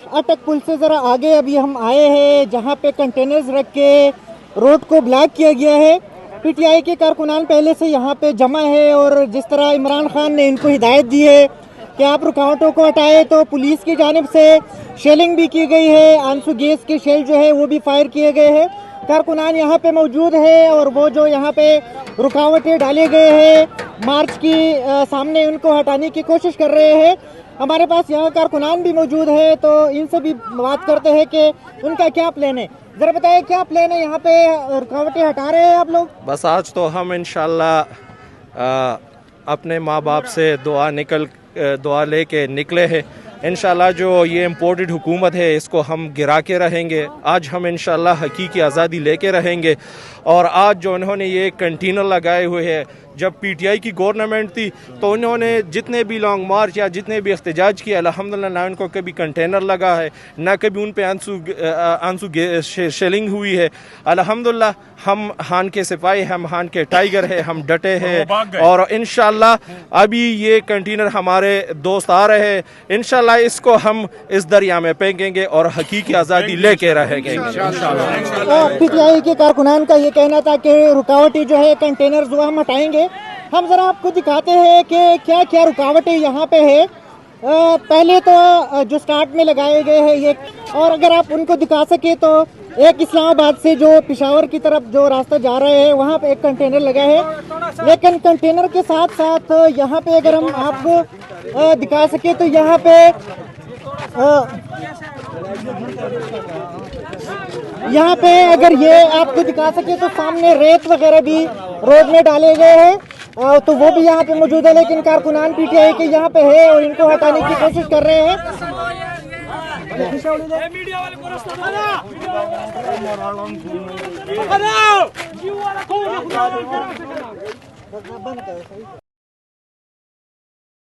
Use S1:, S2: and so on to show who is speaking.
S1: अटक पुल से ज़रा आगे अभी हम आए हैं, जहां पे कंटेनर्स रख के रोड को ब्लॉक किया गया है। पीटीआई के कारकुनान पहले से यहां पे जमा है और जिस तरह इमरान खान ने इनको हिदायत दी है कि आप रुकावटों को हटाए, तो पुलिस की जानिब से शेलिंग भी की गई है। आंसू गैस के शेल जो है वो भी फायर किए गए हैं। कारकुनान यहाँ पे मौजूद है और वो जो यहाँ पे रुकावटें डाले गए हैं मार्च की सामने उनको हटाने की कोशिश कर रहे हैं। हमारे पास यहाँ कारकुनान भी मौजूद है, तो इनसे भी बात करते हैं कि उनका क्या प्लान है। जरा बताइए क्या प्लान है, यहाँ पे रुकावटें हटा रहे हैं आप लोग?
S2: बस आज तो हम इंशाल्लाह अपने माँ बाप से दुआ लेके निकले हैं। इंशाल्लाह जो ये इम्पोर्टेड हुकूमत है इसको हम गिरा के रहेंगे। आज हम इंशाल्लाह हकीकी आज़ादी लेके रहेंगे। और आज जो उन्होंने ये कंटेनर लगाए हुए हैं, जब पीटीआई की गवर्नमेंट थी तो उन्होंने जितने भी लॉन्ग मार्च या जितने भी एहतजाज किए, अल्हम्दुलिल्लाह ना उनको कभी कंटेनर लगा है, ना कभी उन पे आंसू शेलिंग हुई है। अल्हम्दुलिल्लाह हम हान के सिपाही, हम हान के टाइगर है, हम डटे हैं। और इंशाल्लाह अभी ये कंटेनर हमारे दोस्त आ रहे हैं, इंशाल्लाह इसको हम इस दरिया में फेंकेंगे और हकीकी आज़ादी लेके रहेंगे इंशाल्लाह।
S1: पीटीआई के कारकुनान का ये कहना था कि रुकावटें जो है कंटेनर जो हम हटाएंगे। हम जरा आपको दिखाते हैं कि क्या क्या रुकावटें यहाँ पे है। पहले तो जो स्टार्ट में लगाए गए हैं ये, और अगर आप उनको दिखा सके तो एक इस्लामाबाद से जो पिशावर की तरफ जो रास्ता जा रहे हैं वहाँ पे एक कंटेनर लगा है, लेकिन कंटेनर के साथ साथ यहाँ पे अगर हम आपको दिखा सके तो यहाँ पे अगर ये आपको दिखा सके तो सामने रेत वगैरह भी रोड में डाले गए हैं, तो वो भी यहाँ पे मौजूद है। लेकिन कारकुनान पीटीआई के यहाँ पे है और इनको हटाने की कोशिश कर रहे हैं।